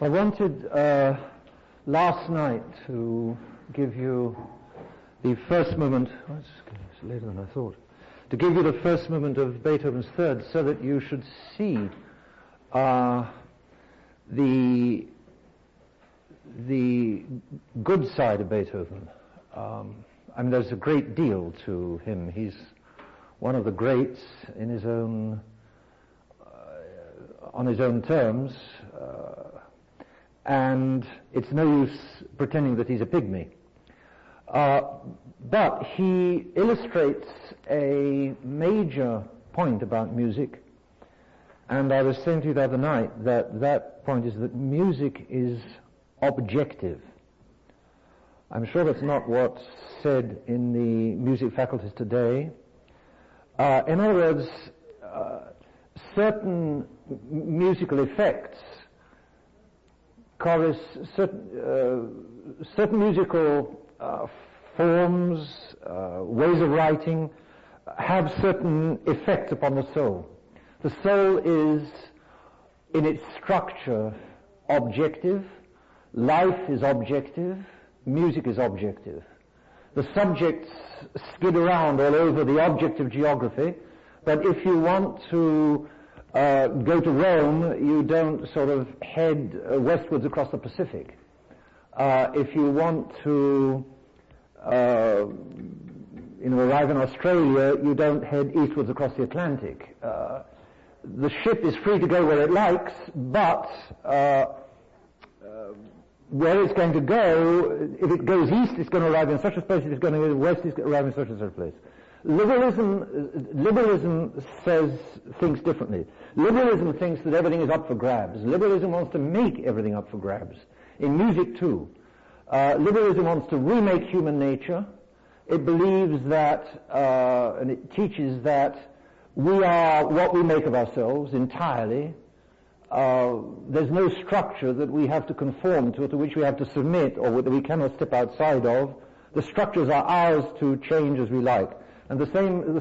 I wanted last night to give you the first movement, it's later than I thought, to give you the first movement of Beethoven's Third so that you should see the good side of Beethoven. I mean, there's a great deal to him. He's one of the greats in his own, on his own terms, and it's no use pretending that he's a pygmy. But he illustrates a major point about music, and I was saying to you the other night that that point is that music is objective. I'm sure that's not what's said in the music faculties today. In other words, certain musical effects, certain musical forms, ways of writing, have certain effects upon the soul. The soul is, in its structure, objective. Life is objective. Music is objective. The subjects skid around all over the objective geography, but if you want to go to Rome, you don't sort of head westwards across the Pacific. If you want to arrive in Australia, you don't head eastwards across the Atlantic. The ship is free to go where it likes, but where it's going to go, if it goes east, it's going to arrive in such a place. If it's going to go west, it's going to arrive in such and such a place. Liberalism thinks differently. Liberalism thinks that everything is up for grabs. Liberalism wants to make everything up for grabs. In music too. Liberalism wants to remake human nature. It believes that, and it teaches that we are what we make of ourselves entirely. There's no structure that we have to conform to which we have to submit, or that we cannot step outside of. The structures are ours to change as we like. And the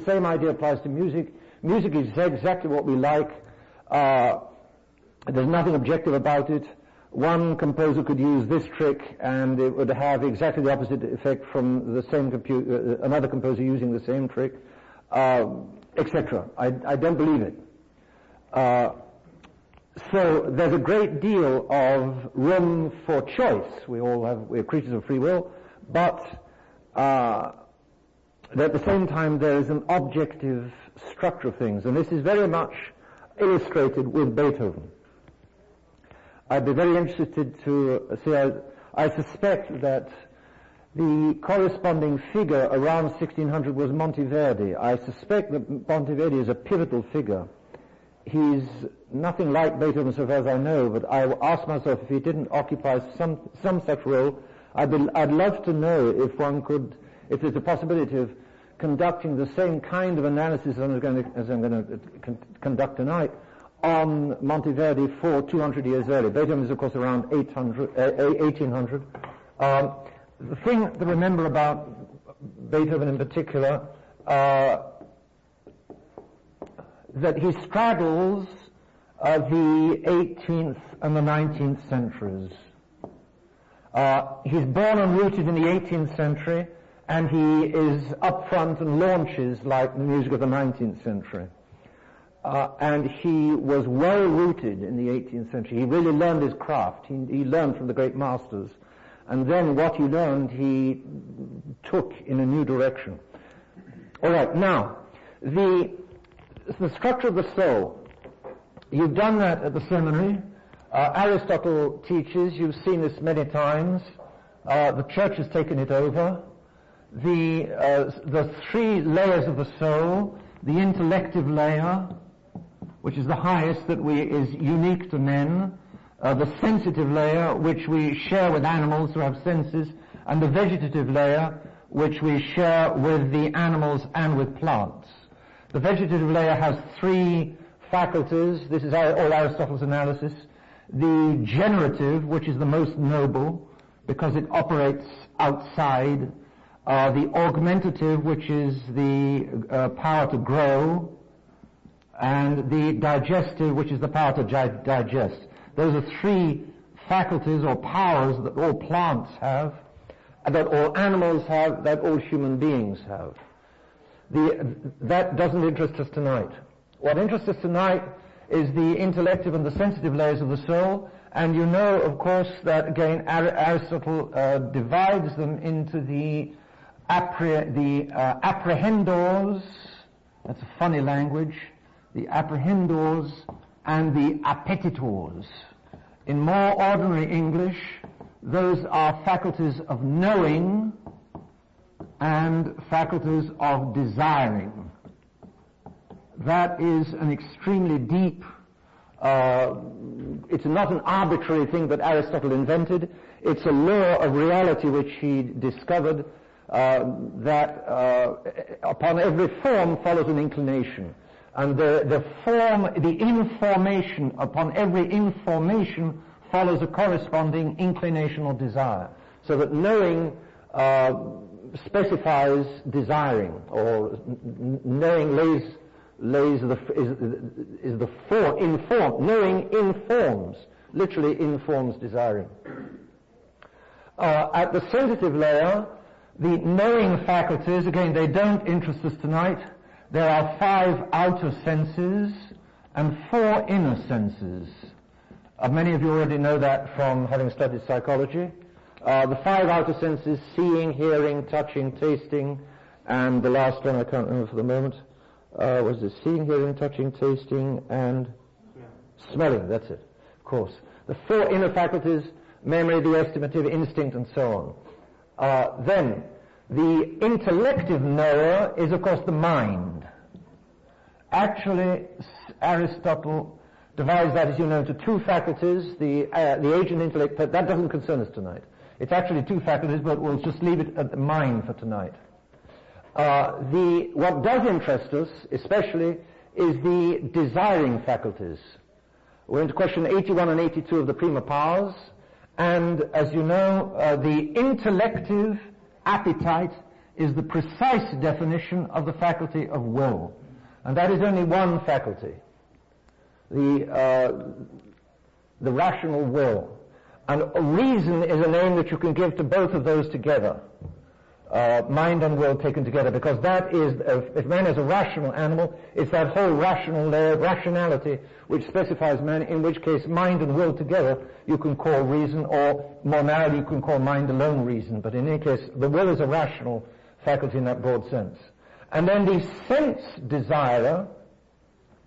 same idea applies to music. Music is exactly what we like. There's nothing objective about it. One composer could use this trick and it would have exactly the opposite effect from the same another composer using the same trick, etc. I don't believe it. So there's a great deal of room for choice. We're creatures of free will, but at the same time there is an objective structure of things, and this is very much illustrated with Beethoven. I'd be very interested to see, I suspect that the corresponding figure around 1600 was Monteverdi. I suspect that Monteverdi is a pivotal figure. He's nothing like Beethoven so far as I know, but I ask myself if he didn't occupy some such role. I'd love to know if there's a possibility of conducting the same kind of analysis as I'm going to conduct tonight on Monteverdi for 200 years earlier. Beethoven is, of course, around 1800. The thing to remember about Beethoven in particular, that he straddles the 18th and the 19th centuries. He's born and rooted in the 18th century, and he is up front and launches like the music of the 19th century. And he was well rooted in the 18th century. He really learned his craft. He learned from the great masters. And then what he learned, he took in a new direction. All right, now, the structure of the soul. You've done that at the seminary. Aristotle teaches, you've seen this many times. The church has taken it over. The three layers of the soul, the intellective layer, which is the highest that is unique to men, the sensitive layer, which we share with animals who have senses, and the vegetative layer, which we share with the animals and with plants. The vegetative layer has three faculties. This is all Aristotle's analysis. The generative, which is the most noble, because it operates outside. The augmentative, which is the power to grow. And the digestive, which is the power to digest. Those are three faculties or powers that all plants have, that all animals have, that all human beings have. That doesn't interest us tonight. What interests us tonight is the intellective and the sensitive layers of the soul, and you know, of course, that again Aristotle divides them into the apprehendors, that's a funny language, the apprehendors and the appetitors. In more ordinary English, those are faculties of knowing and faculties of desiring. That is an extremely deep, it's not an arbitrary thing that Aristotle invented. It's a law of reality which he discovered, that upon every form follows an inclination. And the information, upon every information follows a corresponding inclination or desire. So that knowing specifies desiring, or knowing knowing informs, literally informs desiring. At the sensitive layer, the knowing faculties, again, they don't interest us tonight. There are 5 outer senses and 4 inner senses. Many of you already know that from having studied psychology. The 5 outer senses: seeing, hearing, touching, tasting, and the last one I can't remember for the moment. Was it seeing, hearing, touching, tasting, and smelling? That's it, of course. The 4 inner faculties: memory, the estimative, instinct, and so on. Then, the intellective knower is, of course, the mind. Actually, Aristotle divides that, as you know, into 2 faculties, the agent intellect, but that doesn't concern us tonight. It's actually 2 faculties, but we'll just leave it at the mind for tonight. What does interest us, especially, is the desiring faculties. We're into question 81 and 82 of the prima powers, and as you know, the intellective appetite is the precise definition of the faculty of will, and that is only one faculty, the rational will. And reason is a name that you can give to both of those together, mind and will taken together, because that is, if man is a rational animal, it's that whole rational layer, rationality, which specifies man, in which case mind and will together you can call reason, or more narrowly you can call mind alone reason, but in any case the will is a rational faculty in that broad sense. And then the sense desirer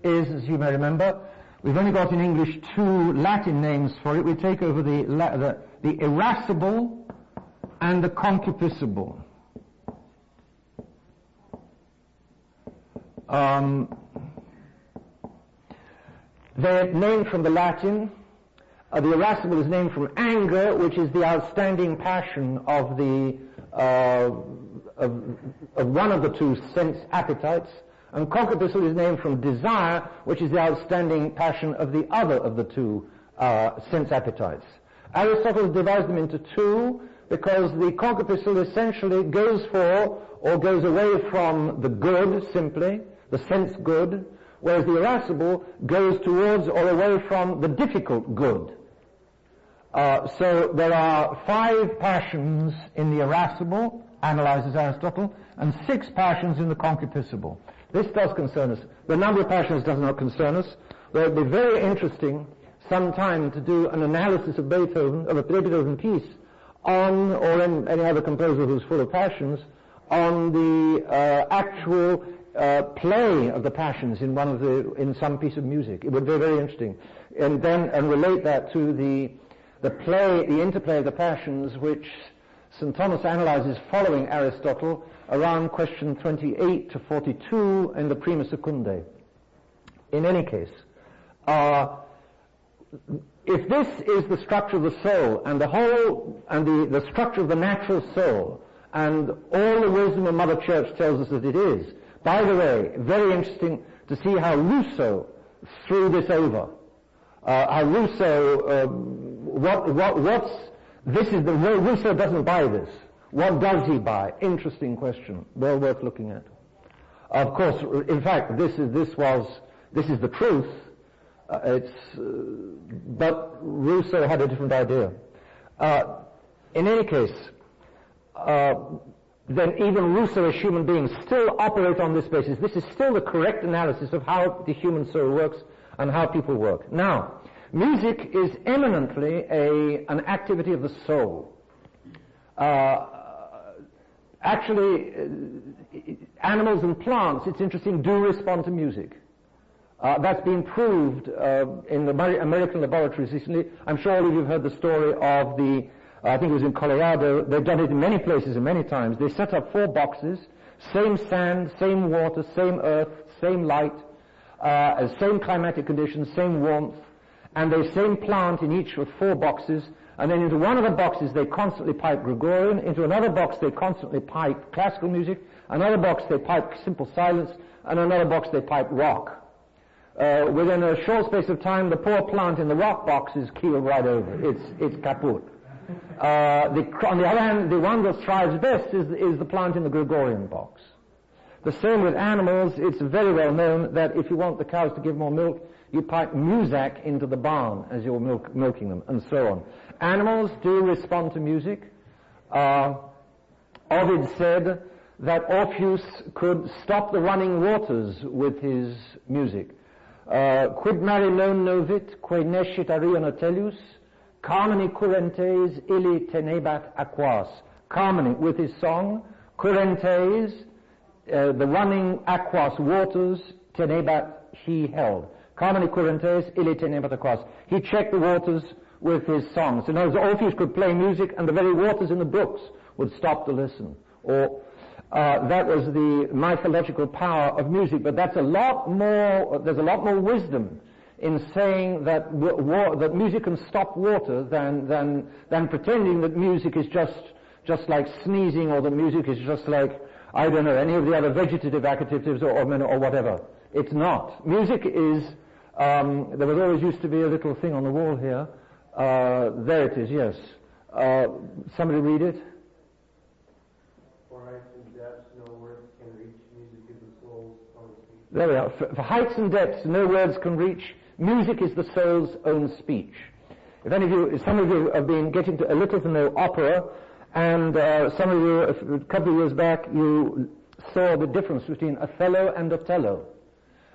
is, as you may remember, we've only got in English 2 Latin names for it. We take over the irascible and the concupiscible. They're named from the Latin. The irascible is named from anger, which is the outstanding passion of one of the 2 sense appetites, and concupiscible is named from desire, which is the outstanding passion of the other of the 2 sense appetites. Aristotle divides them into 2 because the concupiscible essentially goes for or goes away from the good, simply, the sense good, whereas the irascible goes towards or away from the difficult good. So there are 5 passions in the irascible, analyzes Aristotle, and 6 passions in the concupiscible. This does concern us. The number of passions does not concern us. But it would be very interesting sometime to do an analysis of Beethoven, of a Beethoven piece, on, or any other composer who's full of passions, on the actual play of the passions in some piece of music. It would be very interesting. And relate that to the interplay of the passions, which St. Thomas analyzes following Aristotle around question 28 to 42 in the Prima Secundae. In any case, if this is the structure of the soul and the structure of the natural soul, and all the wisdom of Mother Church tells us that it is, by the way, very interesting to see how Rousseau threw this over. How Rousseau, Rousseau doesn't buy this. What does he buy? Interesting question. Well worth looking at. Of course, in fact, this is the truth. But Rousseau had a different idea. In any case, then even Rousseau as human beings still operate on this basis. This is still the correct analysis of how the human soul works and how people work. Now, music is eminently an activity of the soul. Actually, animals and plants, it's interesting, do respond to music. That's been proved in the American laboratories recently. I'm sure all of you have heard the story of I think it was in Colorado. They've done it in many places and many times. They set up 4 boxes, same sand, same water, same earth, same light, same climatic conditions, same warmth, and the same plant in each of 4 boxes. And then into one of the boxes they constantly pipe Gregorian, into another box they constantly pipe classical music, another box they pipe simple silence, and another box they pipe rock. Within a short space of time, the poor plant in the rock box is keeled right over. It's kaput. On the other hand, the one that thrives best is the plant in the Gregorian box. The same with animals. It's very well known that if you want the cows to give more milk, you pipe Muzak into the barn as you're milking them, and so on. Animals do respond to music. Ovid said that Orpheus could stop the running waters with his music. Quid mare non novit, quae nescit arion Atelius, Carmine currentes illi tenebat aquas. Carmine with his song, currentes, the running aquas waters, tenebat he held. Carmine currentes illi tenebat aquas. He checked the waters with his songs. In other words, Orpheus could play music and the very waters in the brooks would stop to listen. Or that was the mythological power of music. But that's there's a lot more wisdom in saying that music can stop water than pretending that music is just like sneezing, or that music is just like, I don't know, any of the other vegetative adjectives or whatever. It's not. Music is, there was always used to be a little thing on the wall here. There it is, yes. Somebody read it. For heights and depths no words can reach, music is the soul's own speech. There we are. For heights and depths no words can reach, music is the soul's own speech. Some of you have been getting a little to know opera, and some of you, a couple of years back, you saw the difference between Othello and Otello.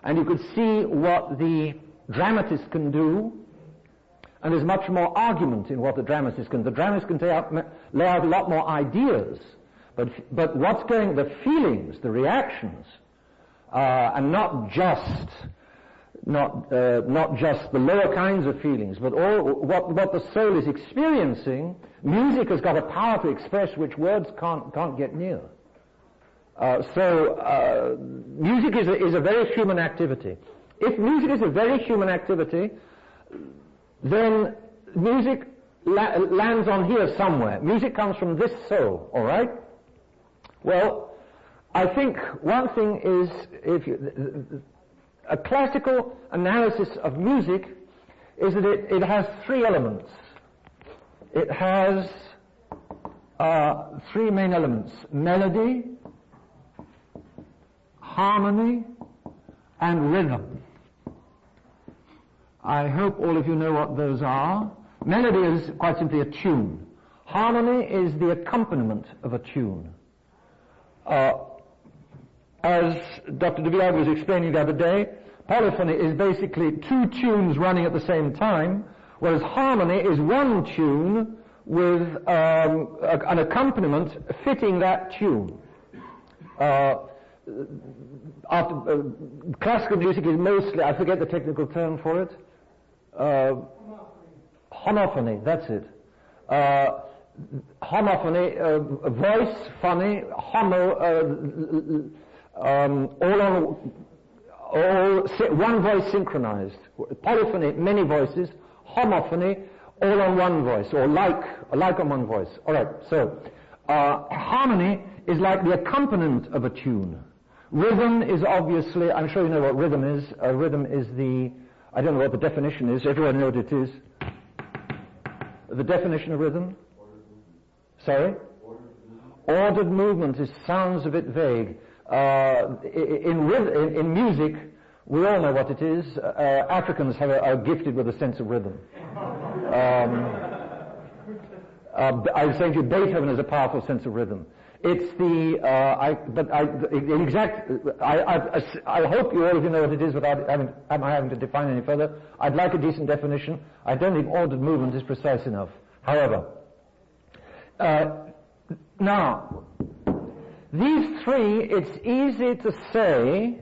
And you could see what the dramatist can do, and there's much more argument in what the dramatist can do. The dramatist can lay out a lot more ideas, but the feelings, the reactions, and not just the lower kinds of feelings, but all what the soul is experiencing. Music has got a power to express which words can't get near. So music is a very human activity. If music is a very human activity, then music lands on here somewhere. Music comes from this soul, all right? Well, I think one thing is, a classical analysis of music is that it has 3 elements. It has 3 main elements: melody, harmony, and rhythm. I hope all of you know what those are. Melody is quite simply a tune. Harmony is the accompaniment of a tune. As Dr. de Villard was explaining the other day, polyphony is basically 2 tunes running at the same time, whereas harmony is 1 tune with an accompaniment fitting that tune. Classical music is mostly, I forget the technical term for it, homophony, that's it. Homophony, voice, phony, one voice synchronized. Polyphony, many voices. Homophony, all on one voice, or like on one voice. All right, so harmony is like the accompaniment of a tune. Rhythm is obviously, I'm sure you know what rhythm is. Rhythm is I don't know what the definition is. Everyone knows what it is. The definition of rhythm? Sorry? Ordered movement. Sounds a bit vague. In music, We all know what it is. Africans are gifted with a sense of rhythm. I was saying to you, Beethoven has a powerful sense of rhythm. It's the, I hope you all of you know what it is without having to define any further. I'd like a decent definition. I don't think ordered movement is precise enough. However, now, these three, it's easy to say,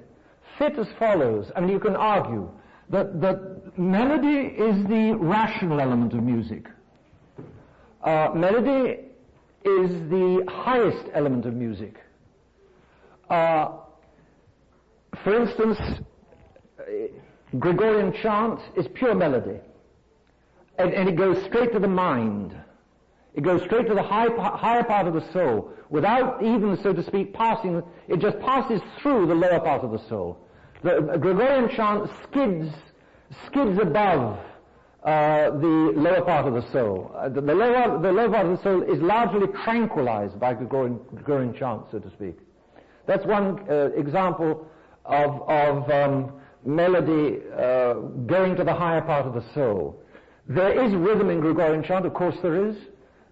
fit as follows. I mean, you can argue that melody is the rational element of music. Melody is the highest element of music. For instance, Gregorian chant is pure melody. And it goes straight to the mind. It goes straight to the higher part of the soul, without even, so to speak, passing. It just passes through the lower part of the soul. The Gregorian chant skids above the lower part of the soul. The lower part of the soul is largely tranquilized by Gregorian chant, so to speak. That's one example of melody going to the higher part of the soul. There is rhythm in Gregorian chant, of course there is,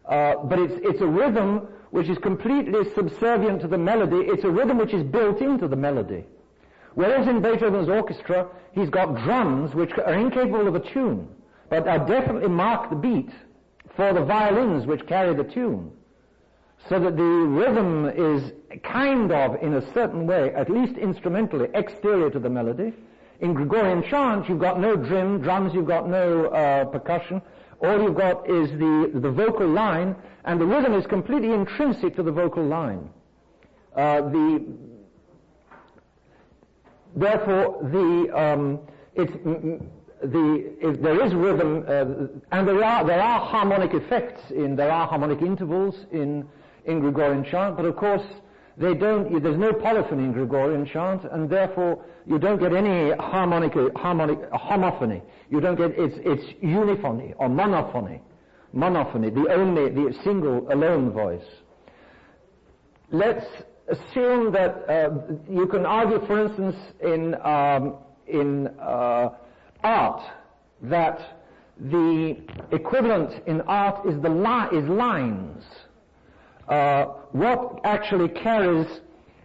but it's a rhythm which is completely subservient to the melody. It's a rhythm which is built into the melody. Whereas in Beethoven's orchestra, he's got drums which are incapable of a tune, but definitely mark the beat for the violins which carry the tune. So that the rhythm is kind of, in a certain way, at least instrumentally, exterior to the melody. In Gregorian chant, you've got no drums, you've got no percussion. All you've got is the vocal line, and the rhythm is completely intrinsic to the vocal line. Therefore, there is rhythm, and there are harmonic effects there are harmonic intervals in Gregorian chant, but of course there's no polyphony in Gregorian chant, and therefore you don't get any homophony. You don't get, it's uniphony or monophony, the single alone voice. Let's assume that you can argue, for instance, in art, that the equivalent in art is lines. What actually carries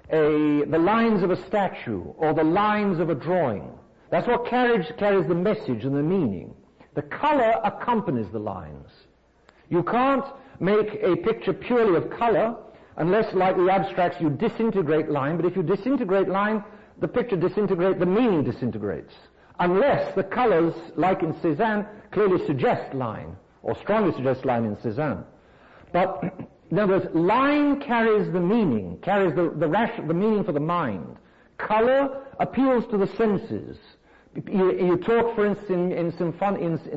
the lines of a statue or the lines of a drawing? That's what carries the message and the meaning. The color accompanies the lines. You can't make a picture purely of color unless, like the abstracts, you disintegrate line. But if you disintegrate line, the picture disintegrates, the meaning disintegrates. Unless the colors, like in Cézanne, clearly suggest line, or strongly suggest line in Cézanne. But in other words, line carries the meaning, carries the meaning for the mind. Color appeals to the senses. You talk, for instance, in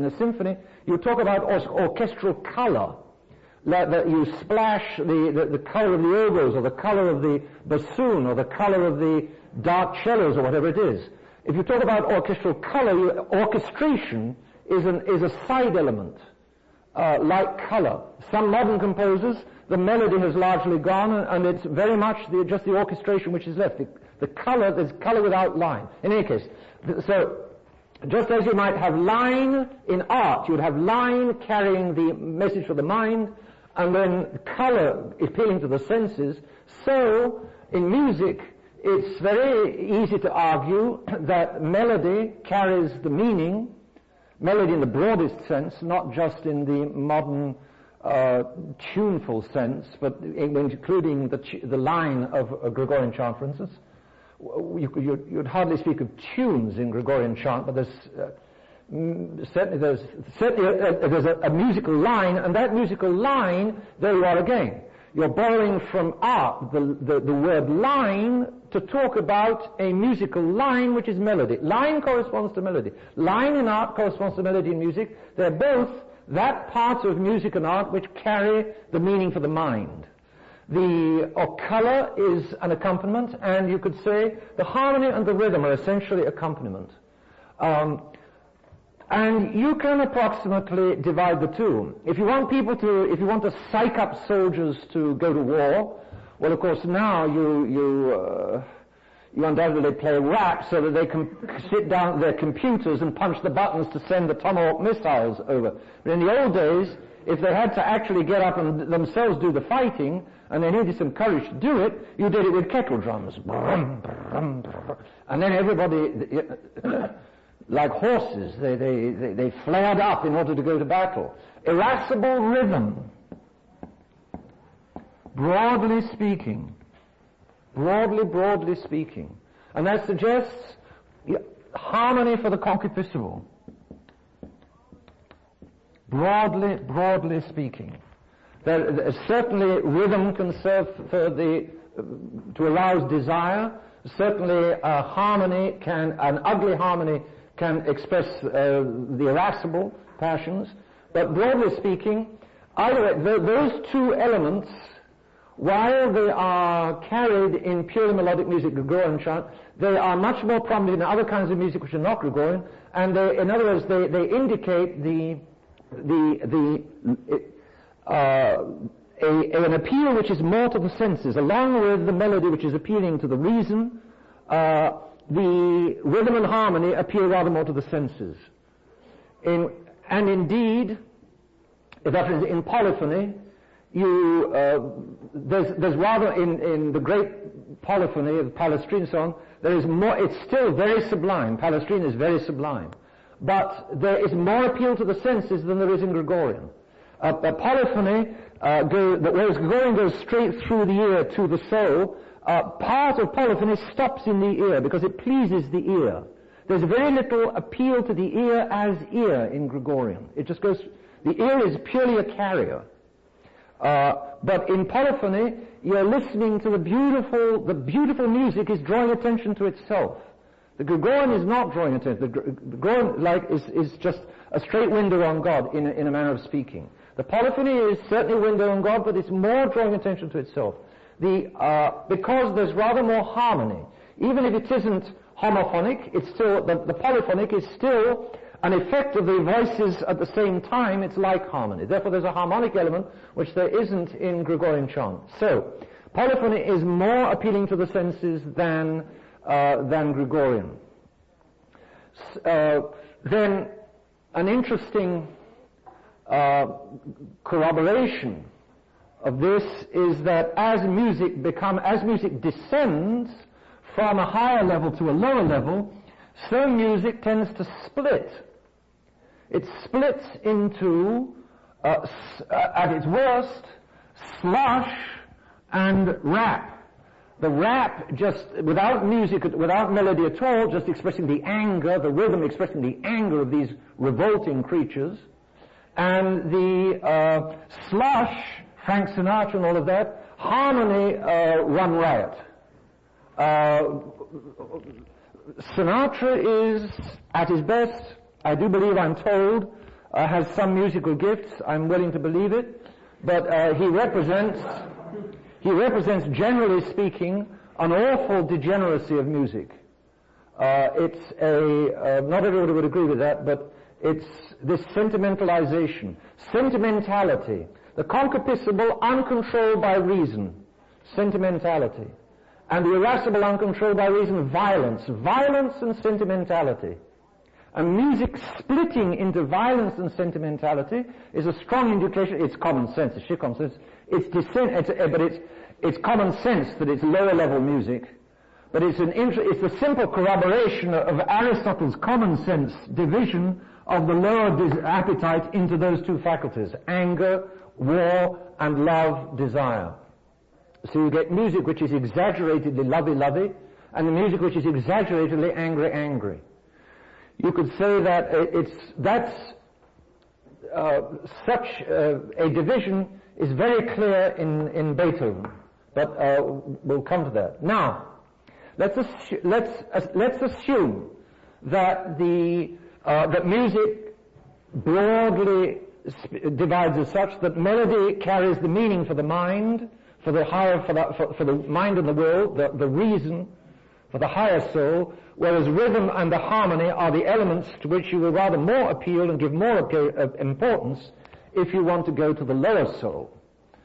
a symphony, you talk about orchestral color. That you splash the color of the oboes, or the color of the bassoon, or the color of the dark cellos, or whatever it is. If you talk about orchestral color, orchestration is a side element, like color. Some modern composers, the melody has largely gone, and it's very much just the orchestration which is left. The color, there's color without line. In any case, so just as you might have line in art, you would have line carrying the message for the mind, and then color appealing to the senses. So in music, it's very easy to argue that melody carries the meaning, melody in the broadest sense, not just in the modern tuneful sense, but including the line of a Gregorian chant, for instance. You'd hardly speak of tunes in Gregorian chant, but there's a musical line, and that musical line, there you are again. You're borrowing from art the word line to talk about a musical line which is melody. Line corresponds to melody. Line in art corresponds to melody in music. They're both that part of music and art which carry the meaning for the mind. Color is an accompaniment, and you could say the harmony and the rhythm are essentially accompaniment. And you can approximately divide the two. If you want to psych up soldiers to go to war, well, of course, now you you undoubtedly play rap so that they can sit down at their computers and punch the buttons to send the Tomahawk missiles over. But in the old days, if they had to actually get up and themselves do the fighting, and they needed some courage to do it, you did it with kettle drums. And then everybody, like horses, they flared up in order to go to battle. Irascible rhythm, broadly speaking. Broadly speaking. And that suggests harmony for the concupiscible. Broadly speaking. Certainly rhythm can serve to arouse desire. Certainly an ugly harmony can express the irascible passions. But broadly speaking, either way, those two elements, while they are carried in purely melodic music, Gregorian chant, they are much more prominent in other kinds of music which are not Gregorian, and in other words, they indicate an appeal which is more to the senses, along with the melody which is appealing to the reason. The rhythm and harmony appeal rather more to the senses. And indeed, that is in polyphony, there's rather in the great polyphony of Palestrine song, there is more, it's still very sublime. Palestrine is very sublime. But there is more appeal to the senses than there is in Gregorian. Polyphony, whereas Gregorian goes straight through the ear to the soul, part of polyphony stops in the ear because it pleases the ear. There's very little appeal to the ear as ear in Gregorian. It just goes, the ear is purely a carrier. But in polyphony, you're listening to the beautiful music is drawing attention to itself. The Gregorian is not drawing attention. The Gregorian is just a straight window on God in a manner of speaking. The polyphony is certainly a window on God, but it's more drawing attention to itself. Because there's rather more harmony. Even if it isn't homophonic, it's still, the polyphonic is still an effect of the voices at the same time. It's like harmony. Therefore there's a harmonic element which there isn't in Gregorian chant. So, polyphony is more appealing to the senses than Gregorian. Then an interesting corroboration of this is that as music descends from a higher level to a lower level, so music tends to split. It splits into, at its worst, slush and rap. The rap, just without music, without melody at all, just expressing the anger, the rhythm expressing the anger of these revolting creatures, and the slush, Frank Sinatra and all of that, harmony run riot. Sinatra is, at his best, I do believe, I'm told, has some musical gifts. I'm willing to believe it, but he represents, generally speaking, an awful degeneracy of music. It's not everybody would agree with that, but it's this sentimentalization, sentimentality, the concupiscible uncontrolled by reason, sentimentality, and the irascible uncontrolled by reason, violence and sentimentality. And music splitting into violence and sentimentality is a strong indication. It's common sense, it's sheer common sense. It's common sense that it's lower level music, but it's the simple corroboration of Aristotle's common sense division of the lower appetite into those two faculties: anger, war, and love, desire. So you get music which is exaggeratedly lovey-lovey, and the music which is exaggeratedly angry. You could say that such a division is very clear in Beethoven, but we'll come to that. Now, let's assume that that music broadly divides as such that melody carries the meaning for the mind, for the mind and the will, the reason, for the higher soul, whereas rhythm and the harmony are the elements to which you will rather more appeal and give more importance if you want to go to the lower soul.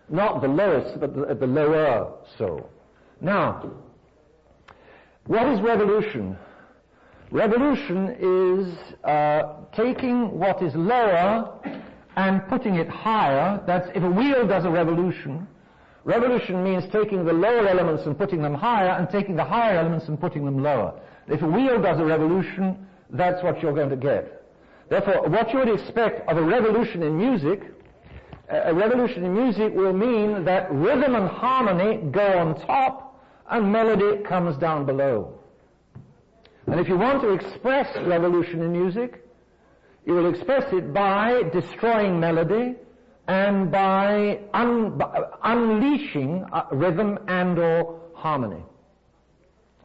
Not the lowest, but the lower soul. Now, What is revolution? Revolution is taking what is lower and putting it higher. That's if a wheel does a revolution. Revolution means taking the lower elements and putting them higher, and taking the higher elements and putting them lower. If a wheel does a revolution, that's what you're going to get. Therefore, what you would expect of a revolution in music will mean that rhythm and harmony go on top and melody comes down below. And if you want to express revolution in music, you will express it by destroying melody and by unleashing rhythm and or harmony.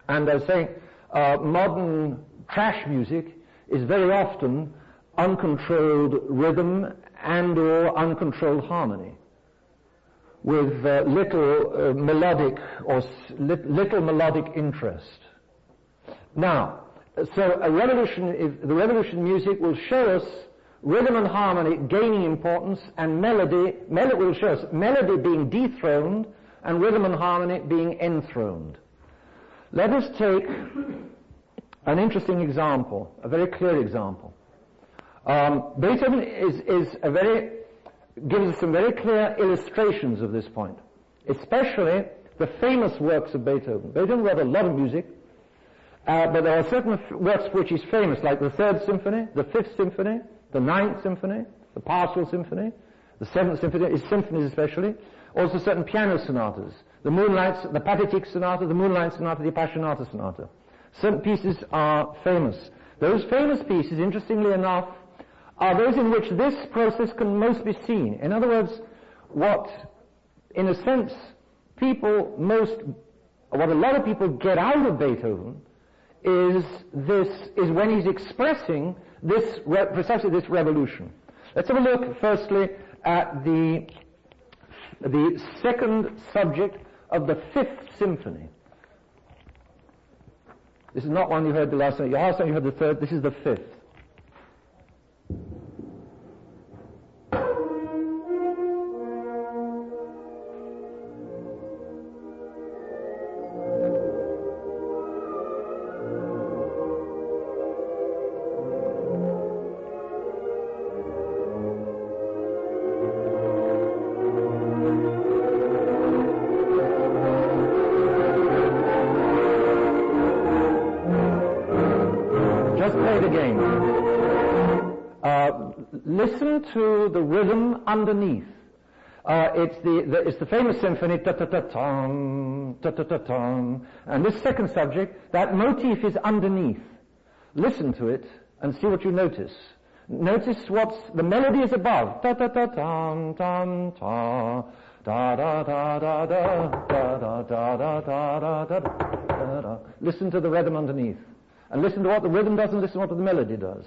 And I was saying, modern trash music is very often uncontrolled rhythm and or uncontrolled harmony, with little melodic interest. Now, so the revolution music will show us rhythm and harmony gaining importance, and melody will show us melody being dethroned and rhythm and harmony being enthroned. Let us take an interesting example, a very clear example. Beethoven gives us some very clear illustrations of this point, especially the famous works of Beethoven. Beethoven wrote a lot of music, but there are certain works for which he's famous, like the Third Symphony, the Fifth Symphony, the Ninth Symphony, the Pastoral Symphony, the Seventh Symphony, his symphonies especially, also certain piano sonatas, the Pathetic Sonata, the Moonlight Sonata, the Appassionata Sonata. Certain pieces are famous. Those famous pieces, interestingly enough, are those in which this process can most be seen. In other words, what, in a sense, what a lot of people get out of Beethoven is when he's expressing precisely this revolution. Let's have a look, firstly, at the second subject of the Fifth Symphony. This is not one you heard the last time. Last time you heard the third. This is the fifth. Listen to the rhythm underneath. It's the famous symphony, ta-ta-ta-tom, ta-ta-ta-tom. And this second subject, that motif is underneath. Listen to it and see what you notice. Notice the melody is above. Ta-ta-ta-tom, tom, ta, da-da-da-da-da, da-da-da-da-da-da-da-da. Listen to the rhythm underneath. And listen to what the rhythm does and listen to what the melody does.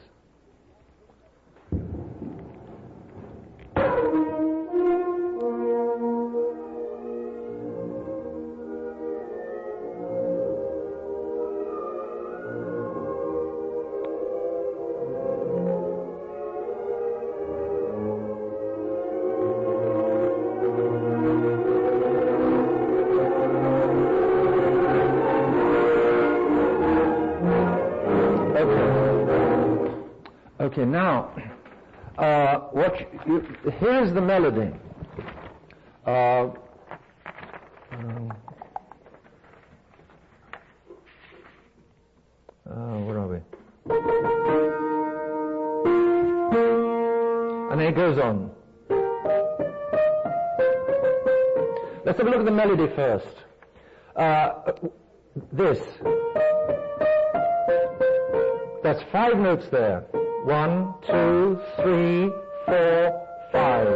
Okay, now, here's the melody. Where are we? And then it goes on. Let's have a look at the melody first. That's 5 notes there. 1, 2, 3, 4, 5.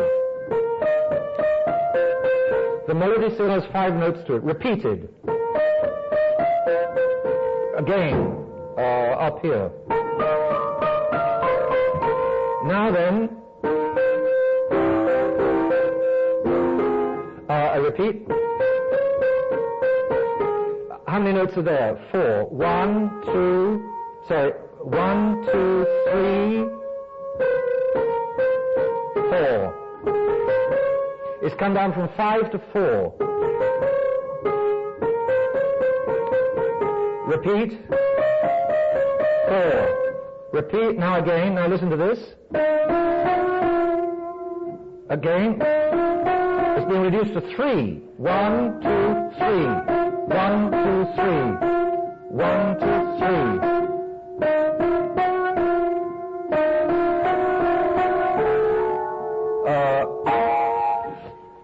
The melody still has 5 notes to it, repeated. Again, up here. Now then, I repeat. How many notes are there? 4. 1, 2, 1, 2, 3, 4. It's come down from 5 to 4. Repeat. 4. Repeat. Now again. Now listen to this. Again. It's been reduced to 3. 1, 2, 3. 1, 2, 3. 1, 2, 3.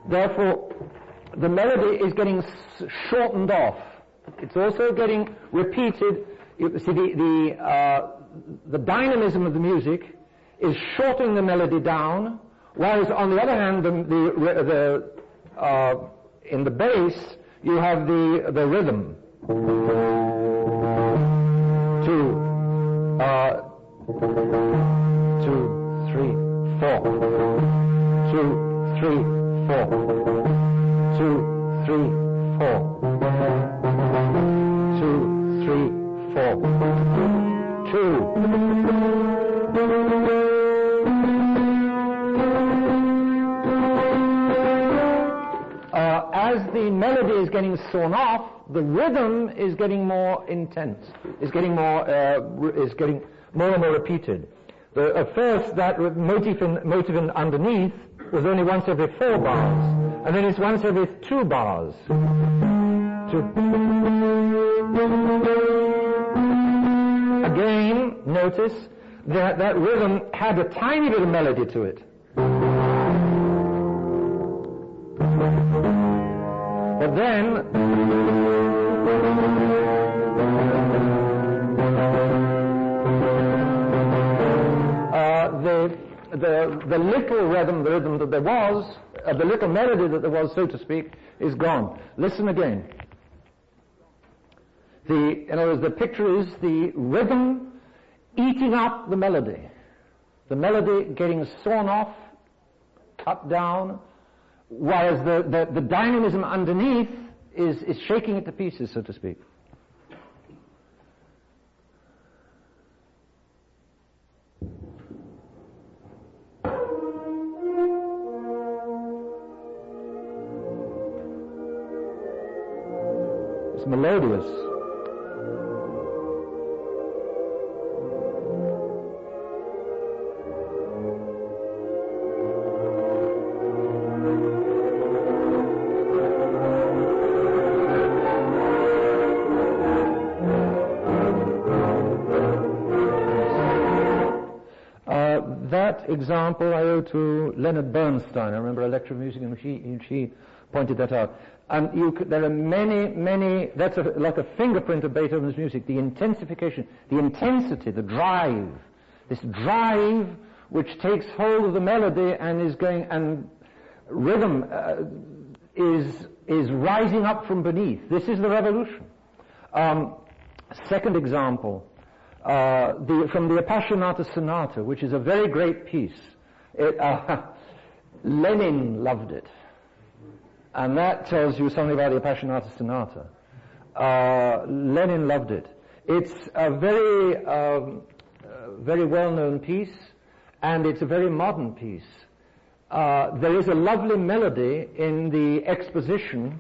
Therefore, the melody is getting shortened off. It's also getting repeated. You see, the dynamism of the music is shortening the melody down, whereas on the other hand, in the bass, you have the rhythm. 2, 3, 4. 2, 3, 4. 2, 3, 4. 2, 3, 4. 2. As the melody is getting sawn off, the rhythm is getting more intense. Is getting more and more repeated. At first, that motive in underneath was only once every 4 bars, and then it's once every 2 bars. 2. Again, notice that rhythm had a tiny bit of melody to it. But then, the little rhythm that there was, the little melody that there was, so to speak, is gone. Listen again. In other words, the picture is the rhythm eating up the melody. The melody getting sawn off, cut down, whereas the dynamism underneath is shaking it to pieces, so to speak. It's melodious. That example I owe to Leonard Bernstein. I remember a lecture of music in which he pointed that out. And there are many, that's like a fingerprint of Beethoven's music, the intensification, the intensity, the drive, this drive which takes hold of the melody and is going, and rhythm is rising up from beneath. This is the revolution. Second example, from the Appassionata Sonata, which is a very great piece. Lenin loved it. And that tells you something about the Appassionata Sonata. Lenin loved it. It's a very well-known piece, and it's a very modern piece. There is a lovely melody in the exposition.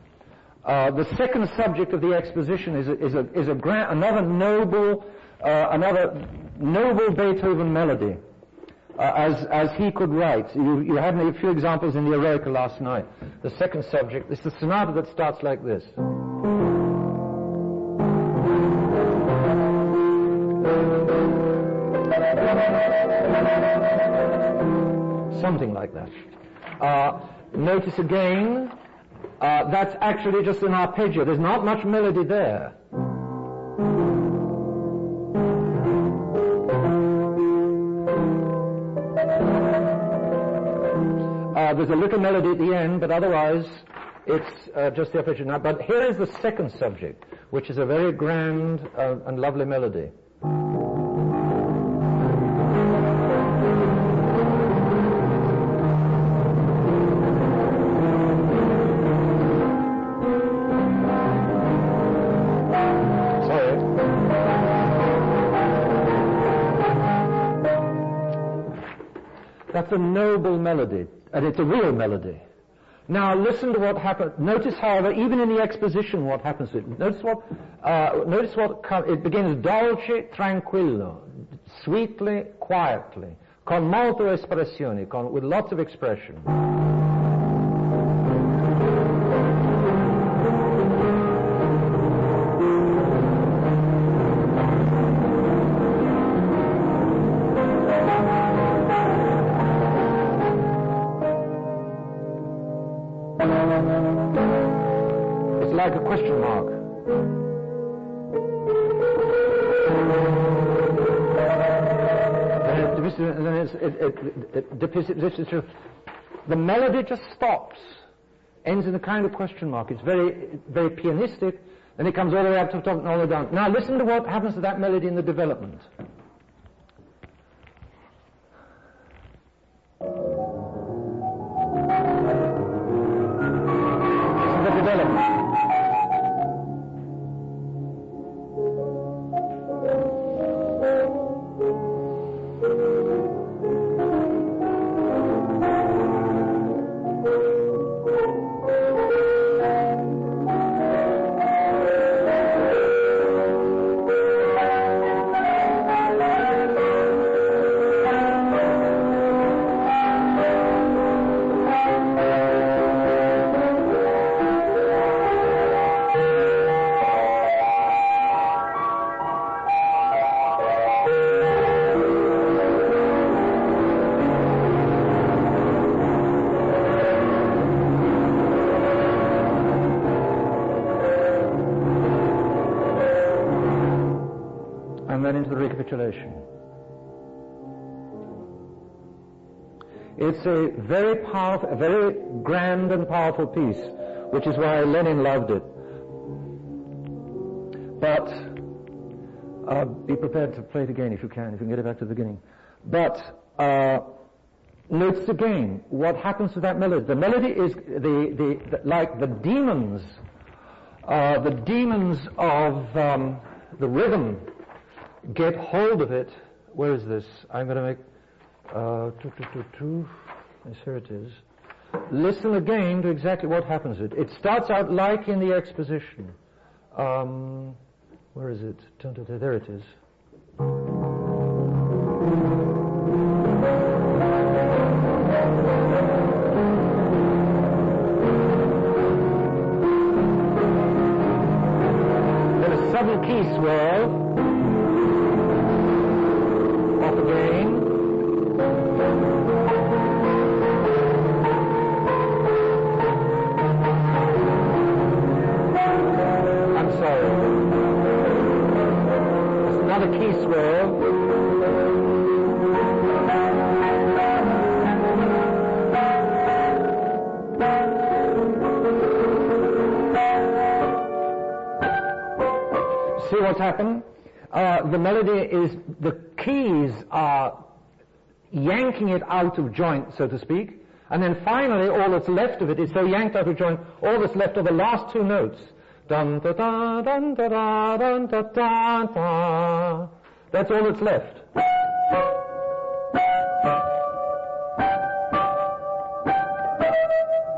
The second subject of the exposition is another noble Beethoven melody. As he could write. You had a few examples in the Eroica last night. The second subject is the sonata that starts like this. Something like that. Notice again, that's actually just an arpeggio. There's not much melody there. There's a little melody at the end, but otherwise it's just the arpeggio. Now, but here is the second subject, which is a very grand and lovely melody. Sorry. That's a noble melody. And it's a real melody. Now listen to what happens. Notice, however, even in the exposition, what happens to it. Notice what it begins: dolce, tranquillo, sweetly, quietly, con molto espressione, with lots of expression. Like a question mark. The melody just stops, ends in a kind of question mark. It's very, very pianistic, and it comes all the way up to the top and all the way down. Now listen to what happens to that melody in the development. Into the recapitulation. It's a very powerful, a very grand and powerful piece, which is why Lenin loved it. But be prepared to play it again if you can get it back to the beginning. But notice again what happens to that melody. The melody is like the demons of the rhythm get hold of it. Where is this? I'm going to make yes, here it is. Listen again to exactly what happens. It starts out like in the exposition. Where is it? There it is. Then a sudden key swell. Again. I'm sorry. It's another key swirl. See what's happened? The melody is, the keys are yanking it out of joint, so to speak, and then finally all that's left of it is so yanked out of joint, all that's left are the last two notes. Dun da da dun da da dun da da da. That's all that's left.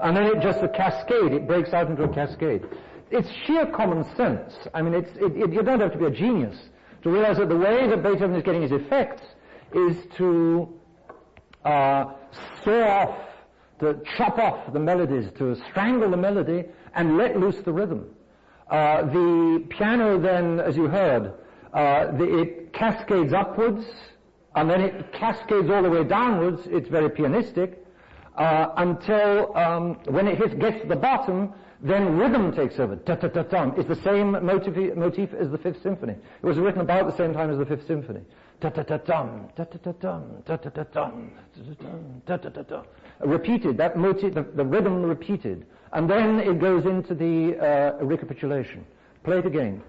And then it just a cascade, it breaks out into a cascade. It's sheer common sense. I mean, you don't have to be a genius to realize that the way that Beethoven is getting his effects is to saw off, to chop off the melodies, to strangle the melody and let loose the rhythm. The piano then, as you heard, it cascades upwards and then it cascades all the way downwards. It's very pianistic until when it gets to the bottom, then rhythm takes over. Ta-ta-ta-tum. It's the same motif as the Fifth Symphony. It was written about the same time as the Fifth Symphony. Ta-ta-ta-tum, ta-ta-ta-tum, ta-ta-ta-tum, ta-ta-ta-tum, ta-ta-ta-tum. Repeated, that motif, the rhythm repeated. And then it goes into the recapitulation. Play it again.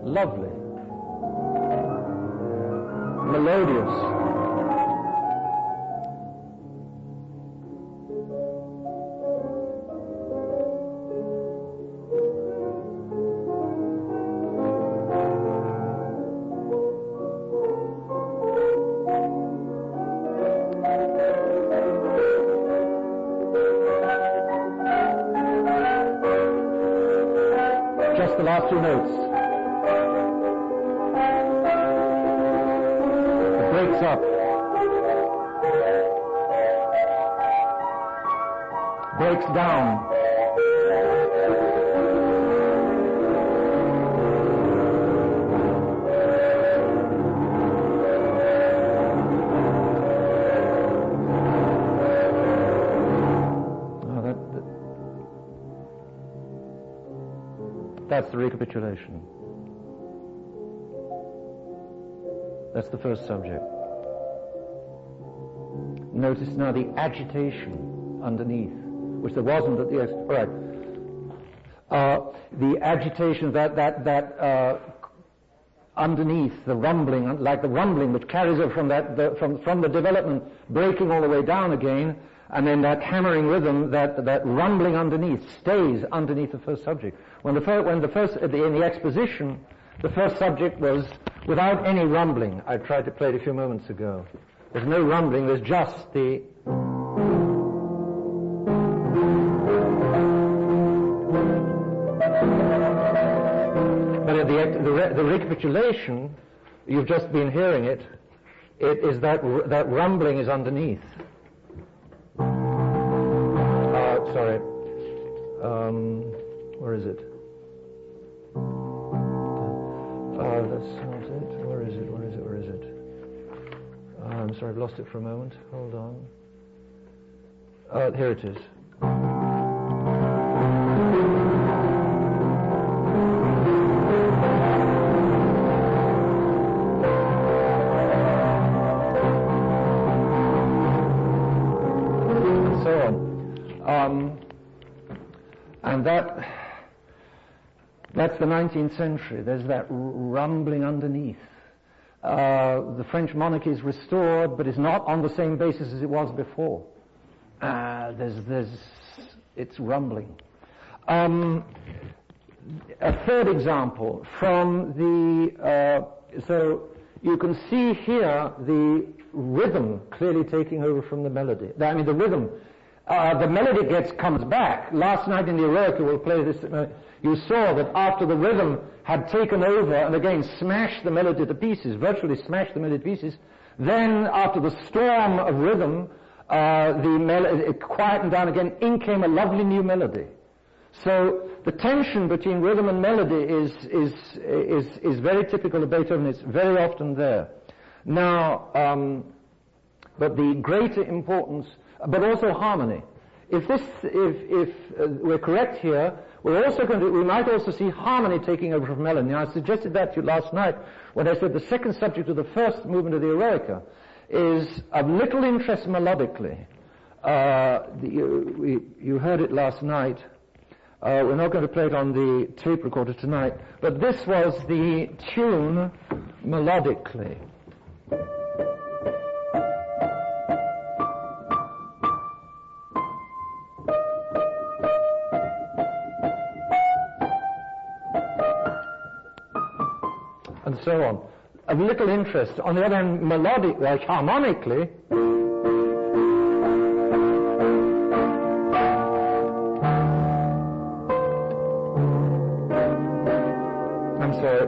Lovely. Melodious. two notes. It breaks up. Breaks down. That's the recapitulation. That's the first subject. Notice now the agitation underneath, which there wasn't at the right. The agitation that underneath, the rumbling, like the rumbling which carries over from from the development, breaking all the way down again, and then that hammering rhythm, that rumbling underneath stays underneath the first subject. In the exposition, the first subject was without any rumbling. I tried to play it a few moments ago. There's no rumbling. There's just the. But at the recapitulation, you've just been hearing it. It is that rumbling is underneath. Sorry. Where is it? That's not it. Where is it? I'm sorry, I've lost it for a moment. Hold on. Here it is. And so on. And that's the 19th century. There's that rumbling underneath. The French monarchy is restored, but is not on the same basis as it was before. It's rumbling. A third example from so you can see here the rhythm clearly taking over from the melody. I mean, the rhythm. The melody comes back. Last night in the Eroica, we'll play this. You saw that after the rhythm had taken over and again smashed the melody to pieces, virtually smashed the melody to pieces, then after the storm of rhythm, it quietened down again. In came a lovely new melody. So the tension between rhythm and melody is very typical of Beethoven. It's very often there. Now, but the greater importance. But also harmony. If we're correct here, we might also see harmony taking over from melody. Now, I suggested that to you last night when I said the second subject of the first movement of the Eroica is of little interest melodically. You heard it last night. We're not going to play it on the tape recorder tonight, but this was the tune melodically. And so on. Of little interest. On the other hand, harmonically, I'm sorry.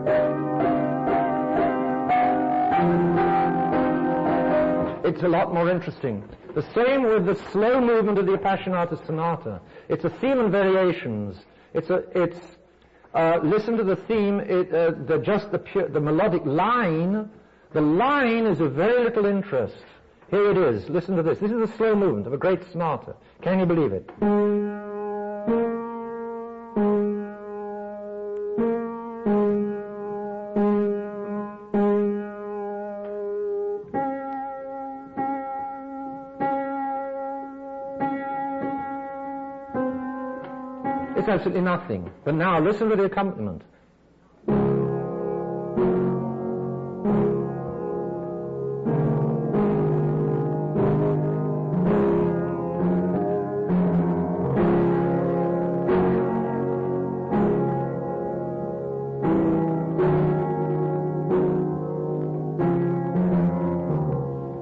It's a lot more interesting. The same with the slow movement of the Appassionata Sonata. It's a theme and variations. Listen to the theme, the melodic line. The line is of very little interest. Here it is. Listen to this. This is the slow movement of a great sonata. Can you believe it? It's absolutely nothing. But now listen to the accompaniment.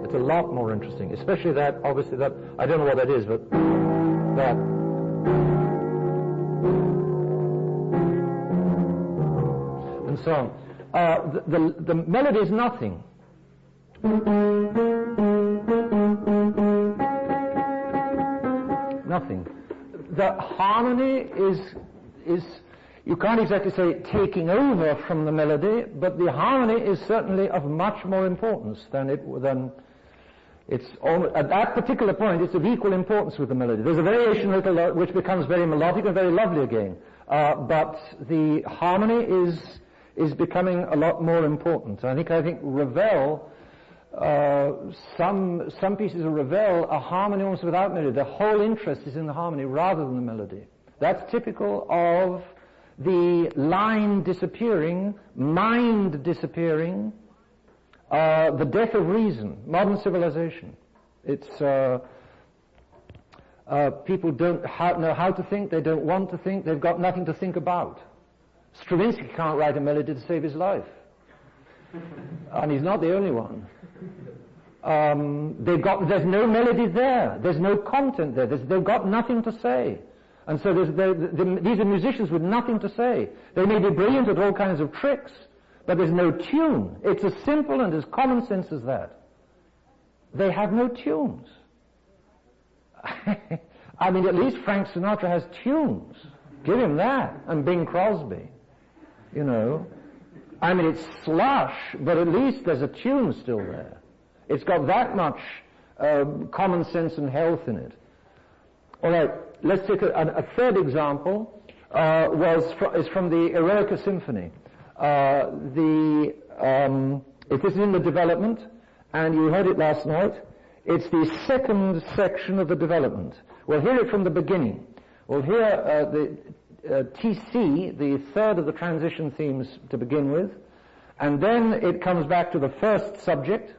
It's a lot more interesting, especially that, obviously, that, I don't know what that is, but that. so on. The melody is nothing. Nothing. The harmony is you can't exactly say taking over from the melody, but the harmony is certainly of much more importance than it's almost, at that particular point it's of equal importance with the melody. There's a variation which becomes very melodic and very lovely again, but the harmony is becoming a lot more important. I think Ravel, some pieces of Ravel are harmony almost without melody. The whole interest is in the harmony rather than the melody. That's typical of the line disappearing, mind disappearing, the death of reason, modern civilization. It's people don't know how to think, they don't want to think, they've got nothing to think about. Stravinsky can't write a melody to save his life. And he's not the only one. There's no melody there, there's no content there, they've got nothing to say. And so these are musicians with nothing to say. They may be brilliant at all kinds of tricks, but there's no tune. It's as simple and as common sense as that. They have no tunes. I mean, at least Frank Sinatra has tunes. Give him that. And Bing Crosby. You know. I mean, it's slush, but at least there's a tune still there. It's got that much common sense and health in it. All right, let's take a third example. Is from the Eroica Symphony. It is in the development, and you heard it last night. It's the second section of the development. We'll hear it from the beginning. We'll hear the TC, the third of the transition themes to begin with, and then it comes back to the first subject,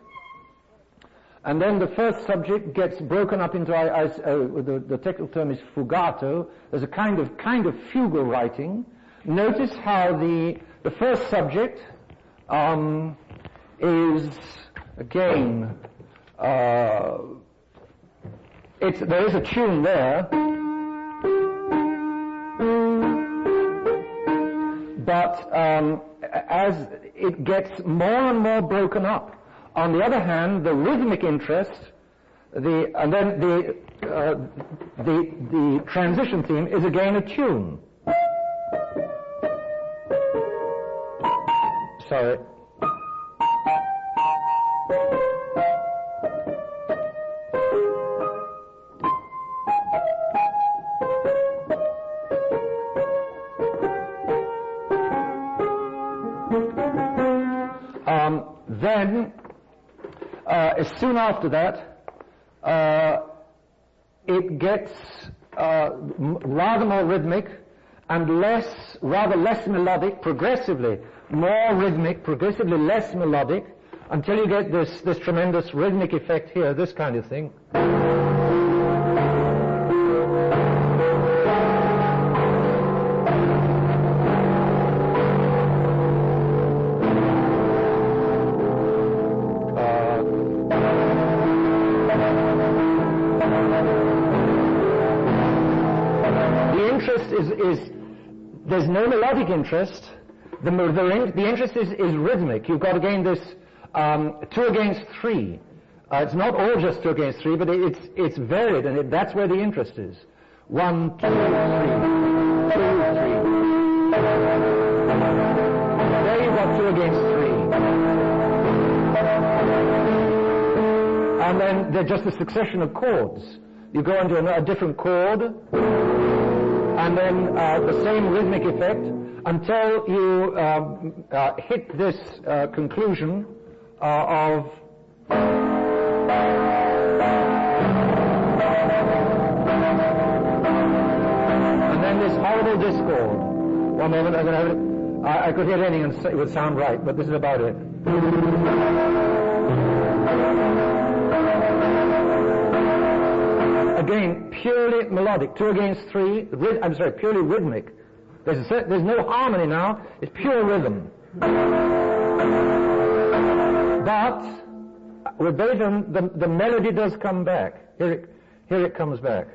and then the first subject gets broken up into, the technical term is fugato. There's a kind of fugal writing. Notice how the first subject is, again, there is a tune there, but as it gets more and more broken up. On the other hand, the rhythmic interest, and then the transition theme is again a tune. Sorry. Then, as soon after that, it gets rather more rhythmic and rather less melodic, progressively more rhythmic, progressively less melodic, until you get this tremendous rhythmic effect here, this kind of thing. There's no melodic interest. The interest is rhythmic. You've got again this 2 against 3. It's not all just 2 against 3, but it's varied, and that's where the interest is. 1, 2, 3, 2, 3. There you've got 2 against 3. And then there's just a succession of chords. You go into a different chord, and then the same rhythmic effect until you hit this conclusion of and then this horrible discord. One moment, I'm going to have it. I could hit anything and it would sound right, but this is about it. Again, purely melodic, 2 against 3, purely rhythmic. There's no harmony now, it's pure rhythm. But with Beethoven, the melody does come back. Here it comes back.